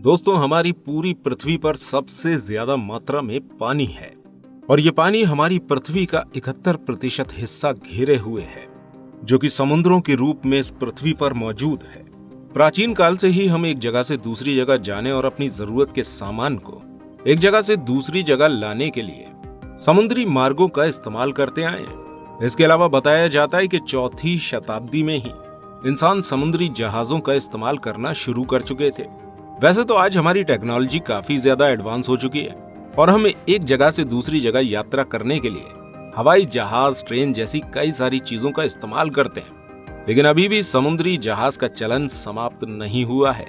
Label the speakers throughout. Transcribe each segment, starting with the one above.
Speaker 1: दोस्तों, हमारी पूरी पृथ्वी पर सबसे ज्यादा मात्रा में पानी है और ये पानी हमारी पृथ्वी का 71% हिस्सा घेरे हुए है, जो कि समुद्रों के रूप में इस पृथ्वी पर मौजूद है। प्राचीन काल से ही हम एक जगह से दूसरी जगह जाने और अपनी जरूरत के सामान को एक जगह से दूसरी जगह लाने के लिए समुद्री मार्गों का इस्तेमाल करते आए हैं। इसके अलावा बताया जाता है कि 4वीं शताब्दी में ही इंसान समुद्री जहाजों का इस्तेमाल करना शुरू कर चुके थे। वैसे तो आज हमारी टेक्नोलॉजी काफी ज्यादा एडवांस हो चुकी है और हम एक जगह से दूसरी जगह यात्रा करने के लिए हवाई जहाज, ट्रेन जैसी कई सारी चीजों का इस्तेमाल करते हैं, लेकिन अभी भी समुद्री जहाज का चलन समाप्त नहीं हुआ है।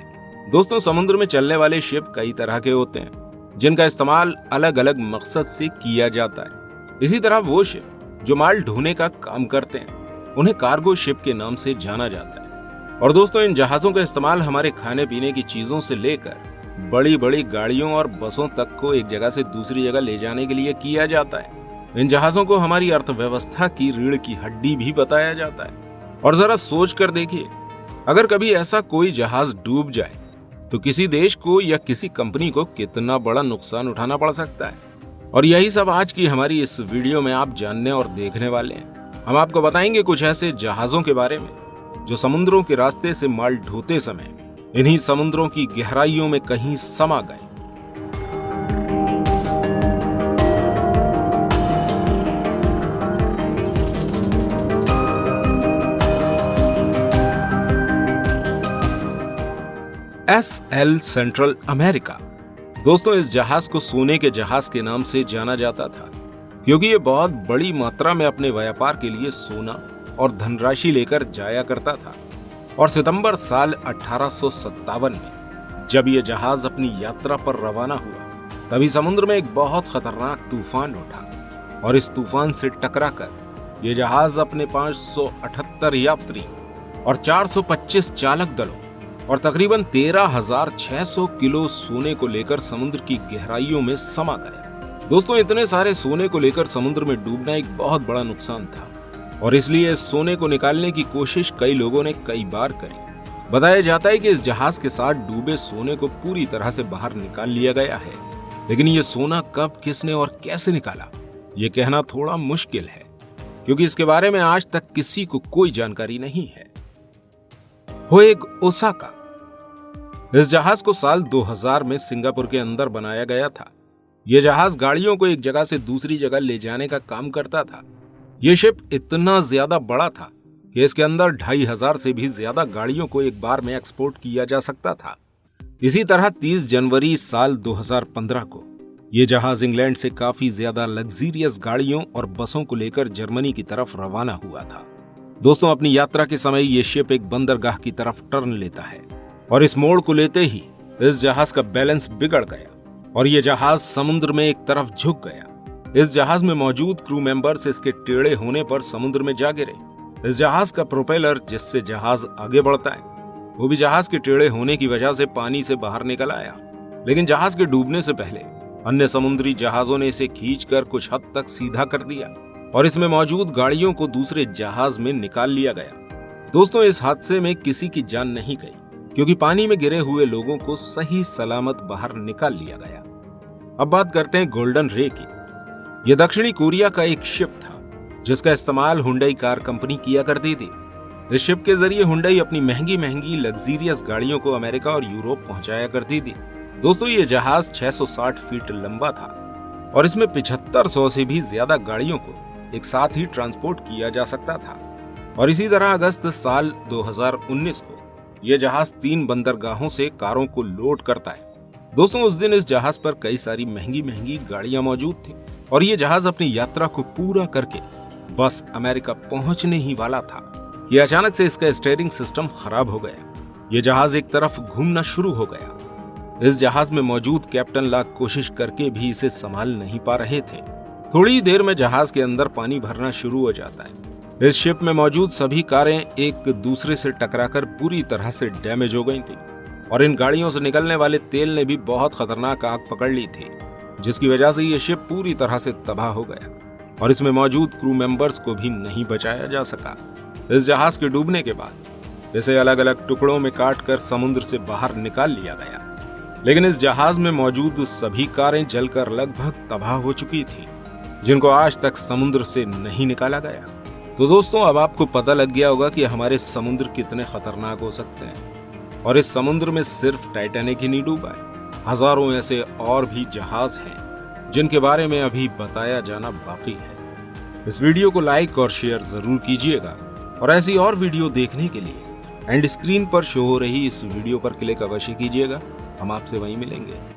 Speaker 1: दोस्तों, समुद्र में चलने वाले शिप कई तरह के होते हैं, जिनका इस्तेमाल अलग अलग मकसद से किया जाता है। इसी तरह वो शिप जो माल ढोने का काम करते हैं, उन्हें कार्गो शिप के नाम से जाना जाता है। और दोस्तों, इन जहाजों का इस्तेमाल हमारे खाने पीने की चीजों से लेकर बड़ी बड़ी गाड़ियों और बसों तक को एक जगह से दूसरी जगह ले जाने के लिए किया जाता है। इन जहाजों को हमारी अर्थव्यवस्था की रीढ़ की हड्डी भी बताया जाता है। और जरा सोच कर देखिए, अगर कभी ऐसा कोई जहाज डूब जाए तो किसी देश को या किसी कंपनी को कितना बड़ा नुकसान उठाना पड़ सकता है। और यही सब आज की हमारी इस वीडियो में आप जानने और देखने वाले हैं। हम आपको बताएंगे कुछ ऐसे जहाजों के बारे में जो समुद्रों के रास्ते से माल ढोते समय इन्हीं समुद्रों की गहराइयों में कहीं समा गए। SL central America. दोस्तों, इस जहाज को सोने के जहाज के नाम से जाना जाता था, क्योंकि ये बहुत बड़ी मात्रा में अपने व्यापार के लिए सोना और धनराशि लेकर जाया करता था। और सितंबर साल 1857 में जब ये जहाज अपनी यात्रा पर रवाना हुआ, तभी समुद्र में एक बहुत खतरनाक तूफान उठा और इस तूफान से टकराकर ये जहाज अपने 578 यात्री और 425 चालक दलों और तकरीबन 13,600 किलो सोने को लेकर समुद्र की गहराइयों में समा गया। दोस्तों, इतने सारे सोने को लेकर समुद्र में डूबना एक बहुत बड़ा नुकसान था और इसलिए इस सोने को निकालने की कोशिश कई लोगों ने कई बार करी। बताया जाता है कि इस जहाज के साथ डूबे सोने को पूरी तरह से बाहर निकाल लिया गया है, लेकिन ये सोना कब, किसने और कैसे निकाला, ये कहना थोड़ा मुश्किल है, क्योंकि इसके बारे में आज तक किसी को कोई जानकारी नहीं है। होएग ओसाका। इस जहाज को साल 2000 में सिंगापुर के अंदर बनाया गया था। यह जहाज गाड़ियों को एक जगह से दूसरी जगह ले जाने का काम करता था। यह शिप इतना ज्यादा बड़ा था कि इसके अंदर 2500 से भी ज्यादा गाड़ियों को एक बार में एक्सपोर्ट किया जा सकता था। इसी तरह 30 जनवरी साल 2015 को यह जहाज इंग्लैंड से काफी ज्यादा लग्जरियस गाड़ियों और बसों को लेकर जर्मनी की तरफ रवाना हुआ था। दोस्तों, अपनी यात्रा के समय यह शिप एक बंदरगाह की तरफ टर्न लेता है और इस मोड़ को लेते ही इस जहाज का बैलेंस बिगड़ गया और यह जहाज समुद्र में एक तरफ झुक गया। इस जहाज में मौजूद क्रू मेंबर्स इसके टेढ़े होने पर समुद्र में जा गिरे। इस जहाज का प्रोपेलर, जिससे जहाज आगे बढ़ता है, वो भी जहाज के टेढ़े होने की वजह से पानी से बाहर निकल आया। लेकिन जहाज के डूबने से पहले अन्य समुद्री जहाजों ने इसे खींचकर कुछ हद तक सीधा कर दिया और इसमें मौजूद गाड़ियों को दूसरे जहाज में निकाल लिया गया। दोस्तों, इस हादसे में किसी की जान नहीं गई, क्योंकि पानी में गिरे हुए लोगों को सही सलामत बाहर निकाल लिया गया। अब बात करते हैं गोल्डन रे की। यह दक्षिणी कोरिया का एक शिप था, जिसका इस्तेमाल हुंडई कार कंपनी किया करती थी। इस शिप के जरिए हुंडई अपनी महंगी महंगी लग्जरियस गाड़ियों को अमेरिका और यूरोप पहुंचाया करती थी। दोस्तों, ये जहाज 660 फीट लंबा था और इसमें 7500 से भी ज्यादा गाड़ियों को एक साथ ही ट्रांसपोर्ट किया जा सकता था। और इसी तरह अगस्त साल 2019 को यह जहाज 3 बंदरगाहों से कारों को लोड करता है। दोस्तों, उस दिन इस जहाज पर कई सारी महंगी महंगी गाड़ियां मौजूद थी और यह जहाज अपनी यात्रा को पूरा करके बस अमेरिका पहुंचने ही वाला था कि अचानक से इसका स्टीयरिंग सिस्टम खराब हो गया। यह जहाज एक तरफ घूमना शुरू हो गया। इस जहाज में मौजूद कैप्टन लाख कोशिश करके भी इसे संभाल नहीं पा रहे थे। थोड़ी देर में जहाज के अंदर पानी भरना शुरू हो जाता है। इस शिप में मौजूद सभी कारें एक दूसरे से टकराकर पूरी तरह से डैमेज हो गई थी और इन गाड़ियों से निकलने वाले तेल ने भी बहुत खतरनाक आग पकड़ ली थी, जिसकी वजह से ये शिप पूरी तरह से तबाह हो गया और इसमें मौजूद क्रू मेंबर्स को भी नहीं बचाया जा सका। इस जहाज के डूबने के बाद इसे अलग अलग टुकड़ों में काटकर समुद्र से बाहर निकाल लिया गया। लेकिन इस जहाज में मौजूद सभी कारें जलकर लगभग तबाह हो चुकी थी, जिनको आज तक समुद्र से नहीं निकाला गया। तो दोस्तों, अब आपको पता लग गया होगा कि हमारे समुद्र कितने खतरनाक हो सकते हैं। और इस समुद्र में सिर्फ टाइटैनिक ही नहीं डूबा है, हजारों ऐसे और भी जहाज हैं जिनके बारे में अभी बताया जाना बाकी है। इस वीडियो को लाइक और शेयर जरूर कीजिएगा और ऐसी और वीडियो देखने के लिए एंड स्क्रीन पर शो हो रही इस वीडियो पर क्लिक अवश्य कीजिएगा। हम आपसे वहीं मिलेंगे।